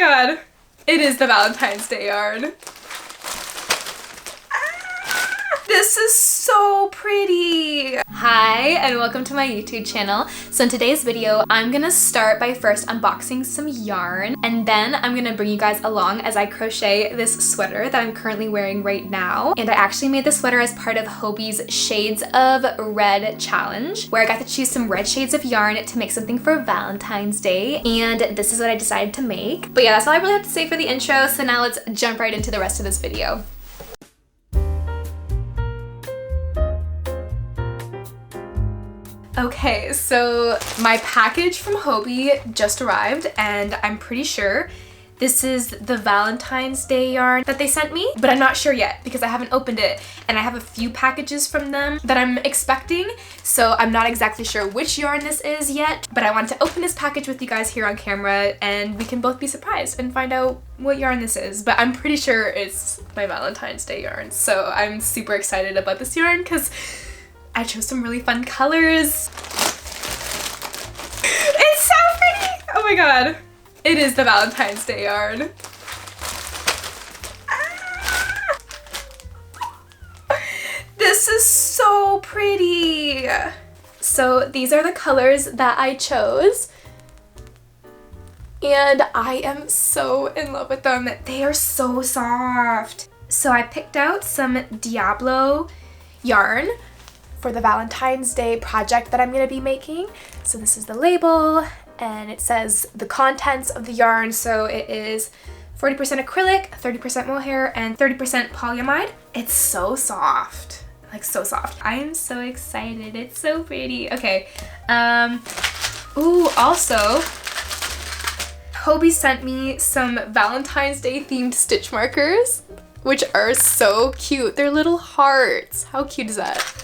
god. It is the Valentine's Day yarn. This is so pretty! Hi, and welcome to my YouTube channel. So in today's video, I'm gonna start by first unboxing some yarn, and then I'm gonna bring you guys along as I crochet this sweater that I'm currently wearing right now. And I actually made this sweater as part of Hobie's Shades of Red challenge, where I got to choose some red shades of yarn to make something for Valentine's Day, and this is what I decided to make. But yeah, that's all I really have to say for the intro, so now let's jump right into the rest of this video. Okay, so my package from Hobie just arrived, and I'm pretty sure this is the Valentine's Day yarn that they sent me, but I'm not sure yet because I haven't opened it, and I have a few packages from them that I'm expecting, so I'm not exactly sure which yarn this is yet, but I want to open this package with you guys here on camera, and we can both be surprised and find out what yarn this is, but I'm pretty sure it's my Valentine's Day yarn, so I'm super excited about this yarn because I chose some really fun colors. It's so pretty! Oh my god. It is the Valentine's Day yarn. Ah! This is so pretty. So these are the colors that I chose. And I am so in love with them. They are so soft. So I picked out some Diablo yarn for the Valentine's Day project that I'm going to be making. So this is the label, and it says the contents of the yarn. So it is 40% acrylic, 30% mohair, and 30% polyamide. It's so soft, like so soft. I am so excited. It's so pretty. Okay. Ooh, also, Hobie sent me some Valentine's Day themed stitch markers, which are so cute. They're little hearts. How cute is that?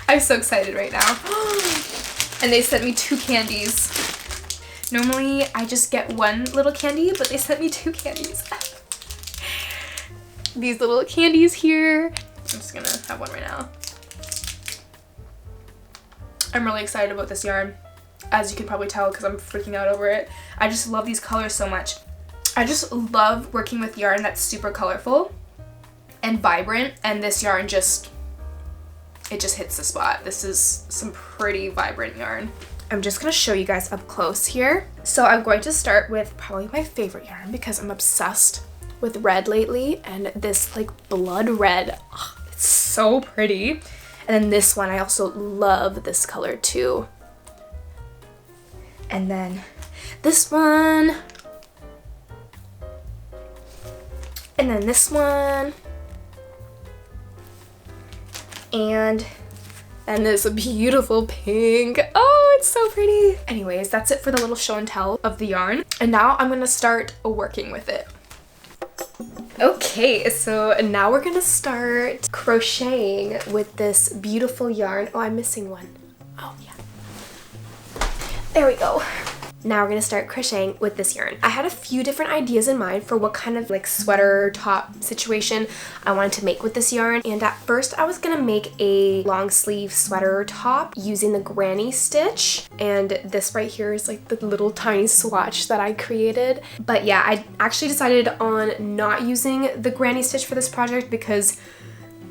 I'm so excited right now. And they sent me 2 candies. Normally I just get one little candy, but they sent me 2 candies. These little candies here. I'm just gonna have one right now. I'm really excited about this yarn, as you can probably tell because I'm freaking out over it. I just love these colors so much. I just love working with yarn that's super colorful and vibrant, and this yarn just hits the spot. This is some pretty vibrant yarn. I'm just gonna show you guys up close here. So I'm going to start with probably my favorite yarn because I'm obsessed with red lately, and this like blood red. Oh, it's so pretty. And then this one, I also love this color too. And then this one. And then this one. And this beautiful pink. Oh, it's so pretty. Anyways, that's it for the little show and tell of the yarn. And now I'm gonna start working with it. Okay, so now we're gonna start crocheting with this beautiful yarn. Oh, I'm missing one. Oh, yeah. There we go. Now we're gonna start crocheting with this yarn. I had a few different ideas in mind for what kind of like sweater top situation I wanted to make with this yarn. And at first I was gonna make a long sleeve sweater top using the granny stitch. And this right here is like the little tiny swatch that I created. But yeah, I actually decided on not using the granny stitch for this project because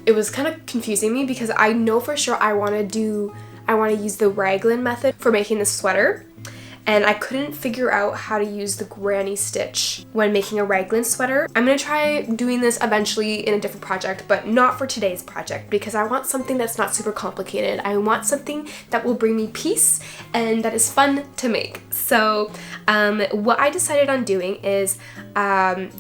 it was kind of confusing me, because I know for sure I wanna use the raglan method for making this sweater. And I couldn't figure out how to use the granny stitch when making a raglan sweater. I'm gonna try doing this eventually in a different project, but not for today's project because I want something that's not super complicated. I want something that will bring me peace and that is fun to make. So what I decided on doing is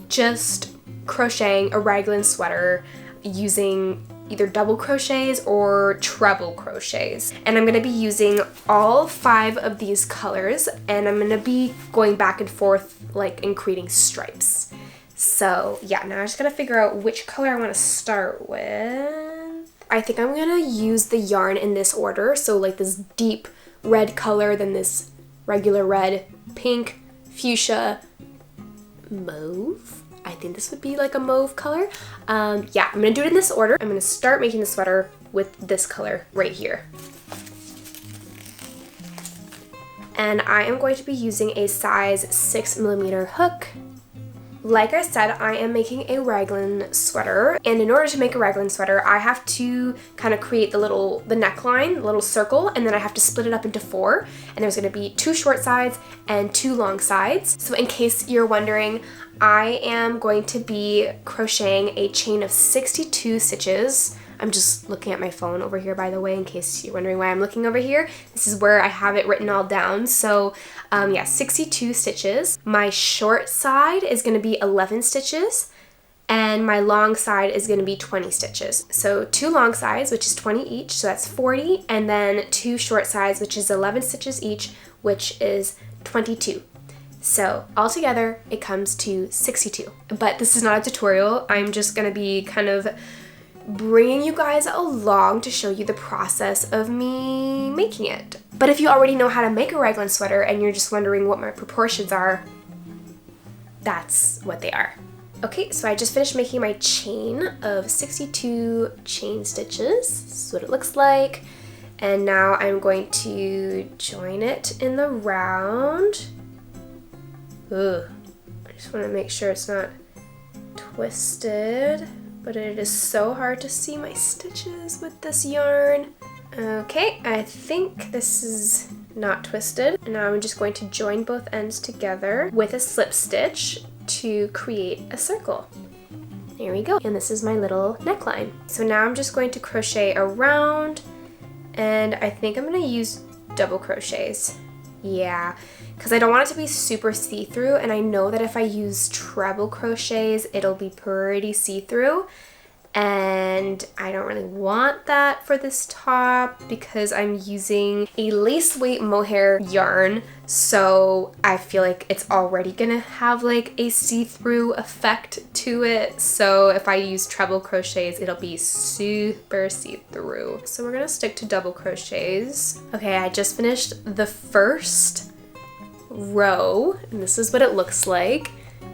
just crocheting a raglan sweater using either double crochets or treble crochets. And I'm going to be using all 5 of these colors, and I'm going to be going back and forth like and creating stripes. So yeah, now I'm just going to figure out which color I want to start with. I think I'm going to use the yarn in this order. So like this deep red color, then this regular red, pink, fuchsia, mauve. I think this would be like a mauve color. Yeah, I'm gonna do it in this order. I'm gonna start making the sweater with this color right here. and I am going to be using a size 6mm hook. Like I said, I am making a raglan sweater, and in order to make a raglan sweater, I have to kind of create the neckline, the little circle, and then I have to split it up into 4, and there's going to be 2 short sides and 2 long sides. So in case you're wondering, I am going to be crocheting a chain of 62 stitches. I'm just looking at my phone over here, by the way, in case you're wondering why I'm looking over here. This is where I have it written all down. So yeah, 62 stitches. My short side is going to be 11 stitches, and my long side is going to be 20 stitches. So 2 long sides, which is 20 each, so that's 40, and then 2 short sides, which is 11 stitches each, which is 22. So altogether, it comes to 62. But this is not a tutorial. I'm just going to be kind of bringing you guys along to show you the process of me making it. But if you already know how to make a raglan sweater and you're just wondering what my proportions are, that's what they are. Okay, so I just finished making my chain of 62 chain stitches. This is what it looks like. And now I'm going to join it in the round. Ugh, I just want to make sure it's not twisted. But it is so hard to see my stitches with this yarn. Okay, I think this is not twisted. And now I'm just going to join both ends together with a slip stitch to create a circle. There we go. And this is my little neckline. So now I'm just going to crochet around, and I think I'm going to use double crochets. Yeah, because I don't want it to be super see-through, and I know that if I use treble crochets, it'll be pretty see-through, and I don't really want that for this top because I'm using a lace weight mohair yarn, so I feel like it's already gonna have like a see-through effect to it. So if I use treble crochets, it'll be super see-through. So we're gonna stick to double crochets. Okay, I just finished the first row, and this is what it looks like.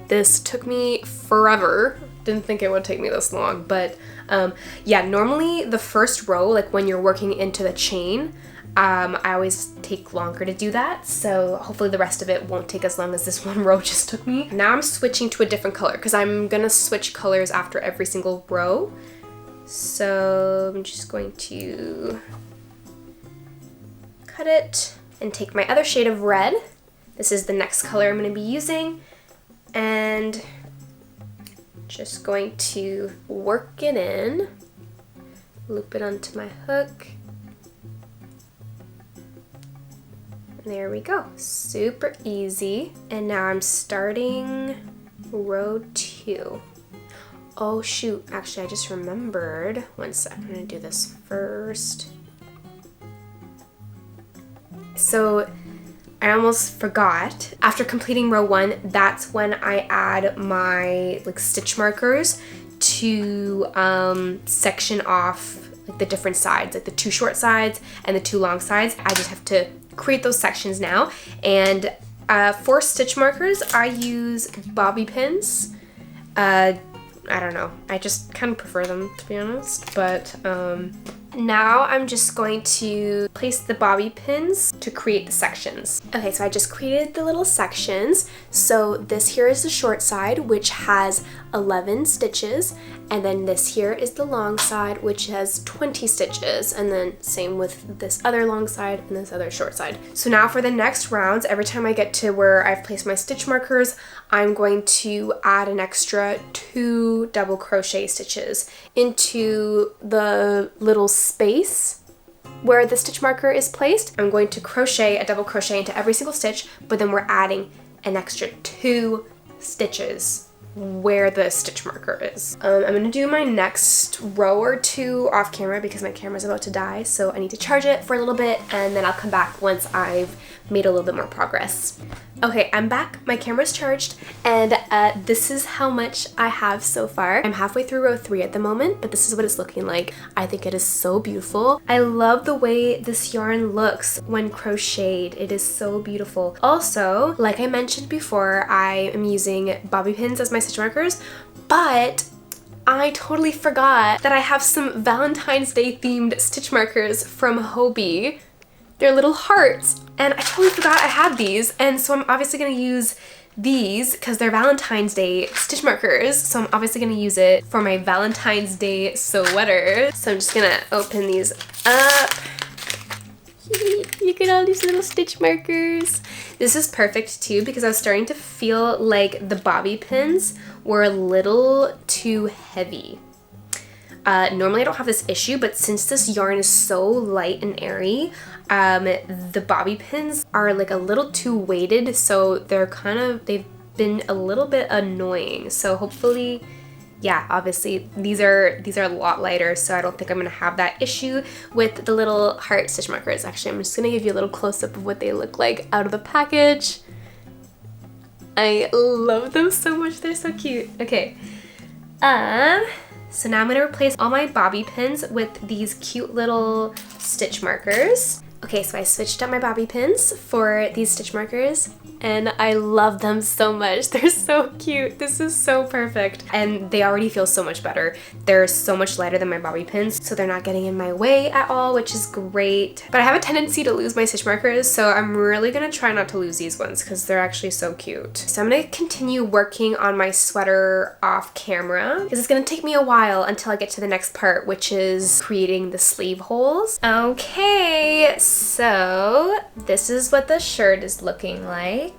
This took me forever. Didn't think it would take me this long, but yeah, normally the first row, like when you're working into the chain, I always take longer to do that, so hopefully the rest of it won't take as long as this one row just took me. Now I'm switching to a different color because I'm gonna switch colors after every single row. So I'm just going to cut it and take my other shade of red. This is the next color I'm going to be using, and just going to work it in, loop it onto my hook. There we go, super easy. And now I'm starting row 2. Oh shoot, actually I just remembered. One sec, I'm gonna do this first. So I almost forgot. After completing row 1, that's when I add my like stitch markers to section off like the different sides, like the 2 short sides and the 2 long sides. I just have to create those sections now. And for stitch markers, I use bobby pins. I don't know, I just kind of prefer them, to be honest, but now I'm just going to place the bobby pins to create the sections. Okay, so I just created the little sections. So this here is the short side, which has 11 stitches, and then this here is the long side, which has 20 stitches, and then same with this other long side and this other short side. So now for the next rounds, every time I get to where I've placed my stitch markers, I'm going to add an extra 2 double crochet stitches into the little space where the stitch marker is placed. I'm going to crochet a double crochet into every single stitch, but then we're adding an extra 2 stitches where the stitch marker is. I'm gonna do my next row or 2 off camera because my camera's about to die, so I need to charge it for a little bit, and then I'll come back once I've made a little bit more progress. Okay, I'm back, my camera's charged, and this is how much I have so far. I'm halfway through row 3 at the moment, but this is what it's looking like. I think it is so beautiful. I love the way this yarn looks when crocheted. It is so beautiful. Also, like I mentioned before, I am using bobby pins as my stitch markers, but I totally forgot that I have some Valentine's Day themed stitch markers from Hobbii. They're little hearts, And I totally forgot I had these, and so I'm obviously gonna use these because they're Valentine's Day stitch markers, so I'm obviously gonna use it for my Valentine's Day sweater. So I'm just gonna open these up. Look at all these little stitch markers. This is perfect too because I was starting to feel like the bobby pins were a little too heavy. Normally I don't have this issue, but since this yarn is so light and airy, the bobby pins are like a little too weighted, so they've been a little bit annoying. So hopefully, yeah, obviously these are a lot lighter, so I don't think I'm gonna have that issue with the little heart stitch markers. Actually, I'm just gonna give you a little close-up of what they look like out of the package. I love them so much, they're so cute. Okay, so now I'm gonna replace all my bobby pins with these cute little stitch markers. Okay, so I switched up my bobby pins for these stitch markers, and I love them so much. They're so cute. This is so perfect. And they already feel so much better. They're so much lighter than my bobby pins, so they're not getting in my way at all, which is great. But I have a tendency to lose my stitch markers, so I'm really gonna try not to lose these ones because they're actually so cute. So I'm gonna continue working on my sweater off camera because it's gonna take me a while until I get to the next part, which is creating the sleeve holes. Okay, so this is what the shirt is looking like.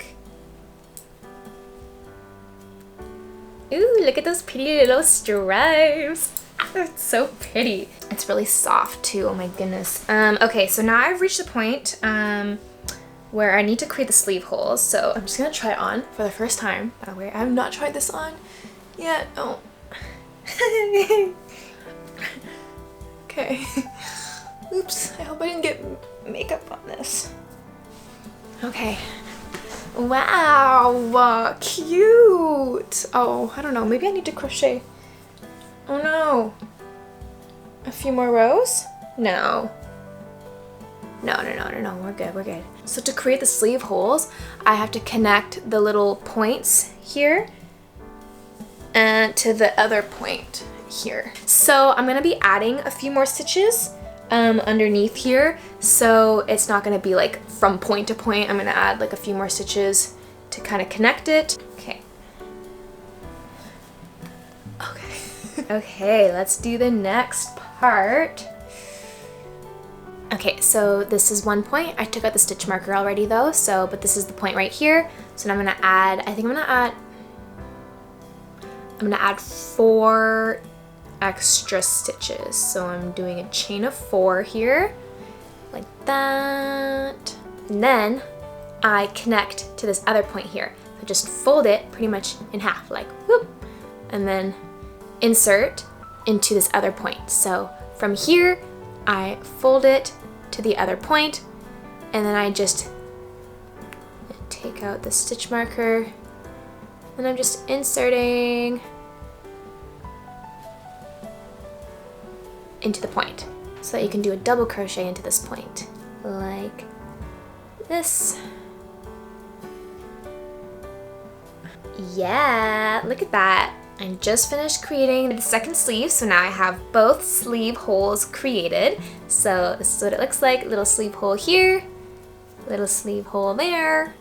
Ooh, look at those pretty little stripes. It's so pretty. It's really soft too, oh my goodness. Okay, so now I've reached the point where I need to create the sleeve holes. So I'm just gonna try it on for the first time. By the way, I have not tried this on yet. Oh. Okay. Oops, I hope I didn't get makeup on this. Okay. Wow, cute. Oh, I don't know, maybe I need to crochet. Oh no. A few more rows? No. No, we're good. So to create the sleeve holes, I have to connect the little points here and to the other point here. So I'm gonna be adding a few more stitches underneath here, so it's not gonna be like from point to point. I'm gonna add like a few more stitches to kind of connect it. Okay. Okay, let's do the next part. Okay, so this is one point. I took out the stitch marker already though, so, but this is the point right here. So now I'm gonna add, I think I'm gonna add 4 extra stitches. So I'm doing a chain of 4 here, like that. And then I connect to this other point here. So just fold it pretty much in half, like whoop, and then insert into this other point. So from here, I fold it to the other point, and then I just take out the stitch marker, and I'm just inserting into the point so that you can do a double crochet into this point like this. Yeah, look at that. I just finished creating the second sleeve, so now I have both sleeve holes created. So this is what it looks like. Little sleeve hole here, little sleeve hole there.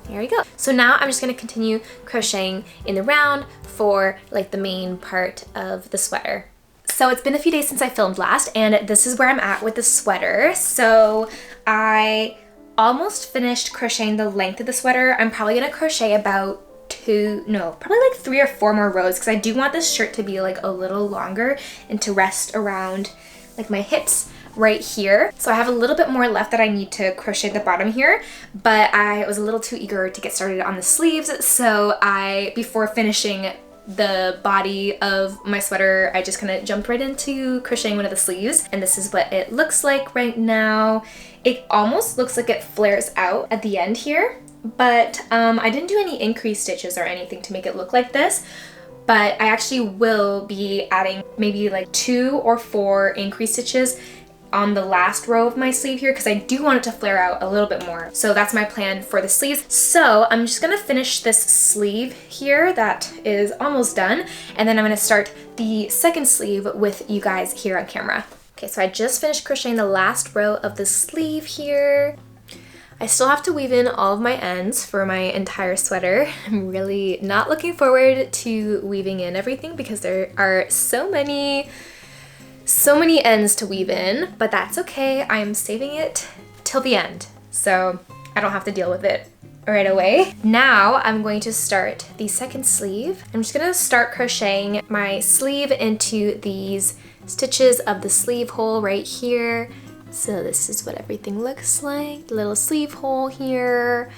There we go. So now I'm just gonna continue crocheting in the round for like the main part of the sweater. So it's been a few days since I filmed last, and this is where I'm at with the sweater. So I almost finished crocheting the length of the sweater. I'm probably gonna crochet about probably like 3 or 4 more rows because I do want this shirt to be like a little longer and to rest around like my hips right here. So I have a little bit more left that I need to crochet at the bottom here, but I was a little too eager to get started on the sleeves, so before finishing the body of my sweater, I just kind of jumped right into crocheting one of the sleeves, and this is what it looks like right now. It almost looks like it flares out at the end here, but I didn't do any increased stitches or anything to make it look like this, but I actually will be adding maybe like 2 or 4 increased stitches on the last row of my sleeve here because I do want it to flare out a little bit more. So that's my plan for the sleeves. So I'm just gonna finish this sleeve here that is almost done, and then I'm gonna start the second sleeve with you guys here on camera. Okay, so I just finished crocheting the last row of the sleeve here. I still have to weave in all of my ends for my entire sweater. I'm really not looking forward to weaving in everything because there are so many ends to weave in, but that's okay. I'm saving it till the end, so I don't have to deal with it right away. Now I'm going to start the second sleeve. I'm just gonna start crocheting my sleeve into these stitches of the sleeve hole right here. So this is what everything looks like, the little sleeve hole here.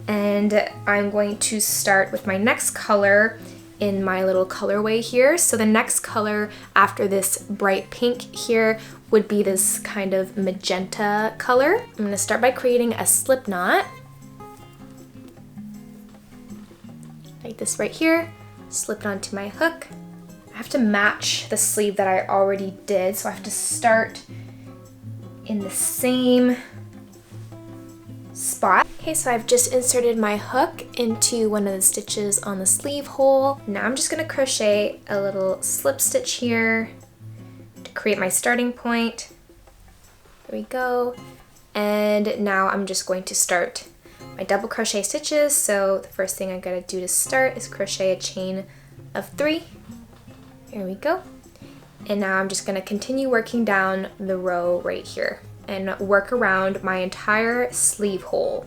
And I'm going to start with my next color in my little colorway here. So the next color after this bright pink here would be this kind of magenta color. I'm gonna start by creating a slip knot. Like this right here, slipped onto my hook. I have to match the sleeve that I already did, so I have to start in the same spot. Okay, so I've just inserted my hook into one of the stitches on the sleeve hole. Now I'm just gonna crochet a little slip stitch here to create my starting point. There we go. And now I'm just going to start my double crochet stitches. So the first thing I gotta do to start is crochet a chain of 3. Here we go. And now I'm just gonna continue working down the row right here and work around my entire sleeve hole.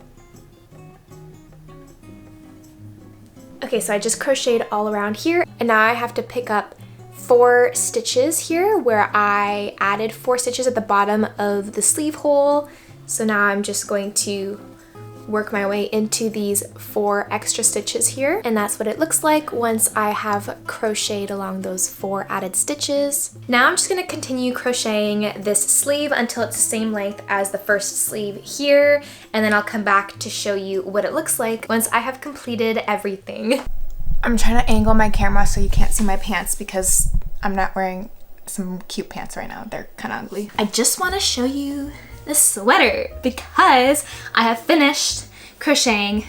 Okay, so I just crocheted all around here, and now I have to pick up 4 stitches here where I added 4 stitches at the bottom of the sleeve hole. So now I'm just going to work my way into these 4 extra stitches here, and that's what it looks like once I have crocheted along those 4 added stitches. Now I'm just going to continue crocheting this sleeve until it's the same length as the first sleeve here, and then I'll come back to show you what it looks like once I have completed everything. I'm trying to angle my camera so you can't see my pants because I'm not wearing some cute pants right now. They're kind of ugly. I just want to show you the sweater because I have finished crocheting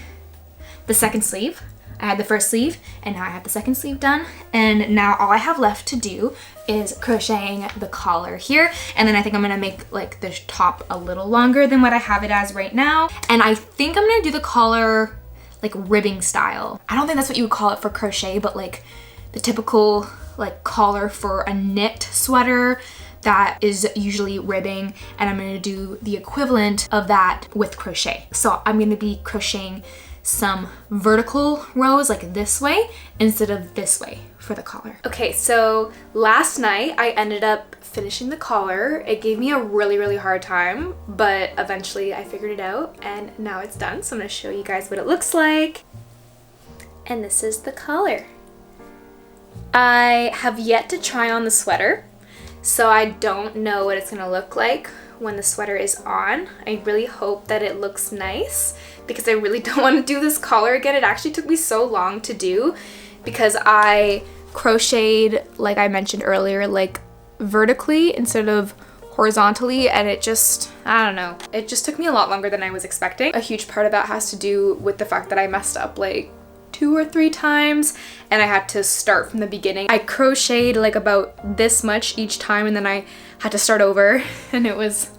the second sleeve. I had the first sleeve and now I have the second sleeve done, and now all I have left to do is crocheting the collar here, and then I think I'm gonna make like the top a little longer than what I have it as right now, and I think I'm gonna do the collar like ribbing style. I don't think that's what you would call it for crochet, but like the typical like collar for a knit sweater that is usually ribbing, and I'm gonna do the equivalent of that with crochet. So I'm gonna be crocheting some vertical rows like this way instead of this way for the collar. Okay, so last night I ended up finishing the collar. It gave me a really hard time, but eventually I figured it out and now it's done. So I'm gonna show you guys what it looks like. And this is the collar. I have yet to try on the sweater, so I don't know what it's gonna look like when the sweater is on. I really hope that it looks nice because I really don't want to do this collar again. It actually took me so long to do because I crocheted, like I mentioned earlier, like vertically instead of horizontally, and it just, I don't know, it just took me a lot longer than I was expecting. A huge part of that has to do with the fact that I messed up like 2 or 3 times and I had to start from the beginning. I crocheted like about this much each time and then I had to start over and it was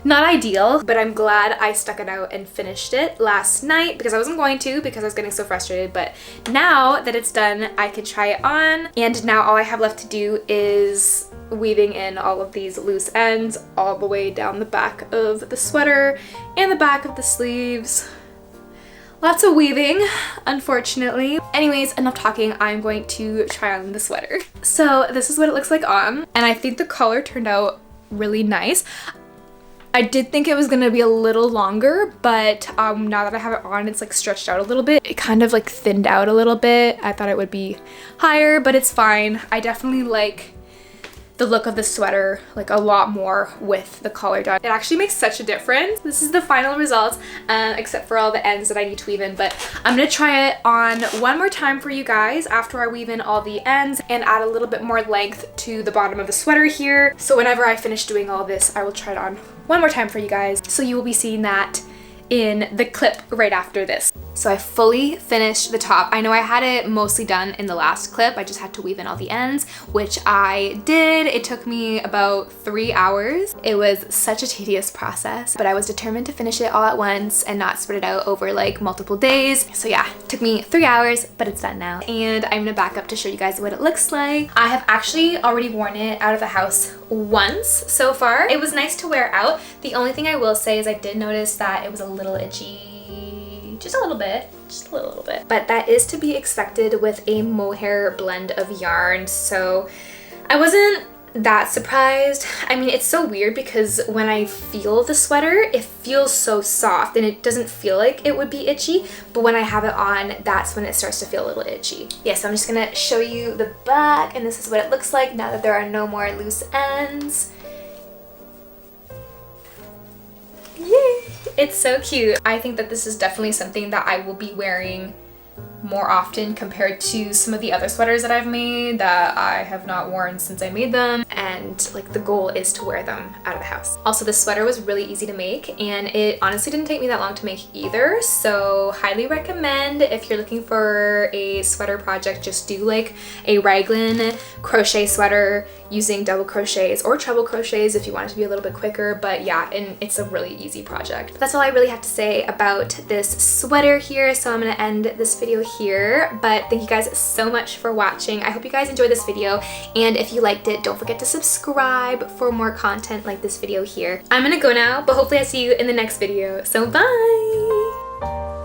not ideal, but I'm glad I stuck it out and finished it last night because I wasn't going to because I was getting so frustrated, but now that it's done I could try it on, and now all I have left to do is weaving in all of these loose ends all the way down the back of the sweater and the back of the sleeves. Lots of weaving, unfortunately. Anyways, enough talking, I'm going to try on the sweater. So this is what it looks like on, and I think the collar turned out really nice. I did think it was gonna be a little longer, but now that I have it on, it's like stretched out a little bit. It kind of like thinned out a little bit. I thought it would be higher, but it's fine. I definitely like the look of the sweater like a lot more with the collar done. It actually makes such a difference. This is the final result, except for all the ends that I need to weave in, but I'm gonna try it on one more time for you guys after I weave in all the ends and add a little bit more length to the bottom of the sweater here. So whenever I finish doing all this, I will try it on one more time for you guys. So you will be seeing that in the clip right after this. So I fully finished the top. I know I had it mostly done in the last clip. I just had to weave in all the ends, which I did. It took me about 3 hours. It was such a tedious process, but I was determined to finish it all at once and not spread it out over like multiple days. So yeah, it took me 3 hours, but it's done now. And I'm gonna back up to show you guys what it looks like. I have actually already worn it out of the house once so far. It was nice to wear out. The only thing I will say is I did notice that it was a little itchy. Just a little bit, just a little bit. But that is to be expected with a mohair blend of yarn, so I wasn't that surprised. I mean, it's so weird because when I feel the sweater, it feels so soft and it doesn't feel like it would be itchy, but when I have it on, that's when it starts to feel a little itchy. Yeah, so I'm just gonna show you the back, and this is what it looks like now that there are no more loose ends. Yay! It's so cute. I think that this is definitely something that I will be wearing more often compared to some of the other sweaters that I've made that I have not worn since I made them, and like the goal is to wear them out of the house. Also, this sweater was really easy to make, and it honestly didn't take me that long to make either, so highly recommend if you're looking for a sweater project. Just do like a raglan crochet sweater using double crochets or treble crochets if you want it to be a little bit quicker, but yeah, and it's a really easy project. But that's all I really have to say about this sweater here, so I'm gonna end this video here, but thank you guys so much for watching. I hope you guys enjoyed this video, and if you liked it, don't forget to subscribe for more content like this video here. I'm gonna go now, but hopefully I see you in the next video, so bye!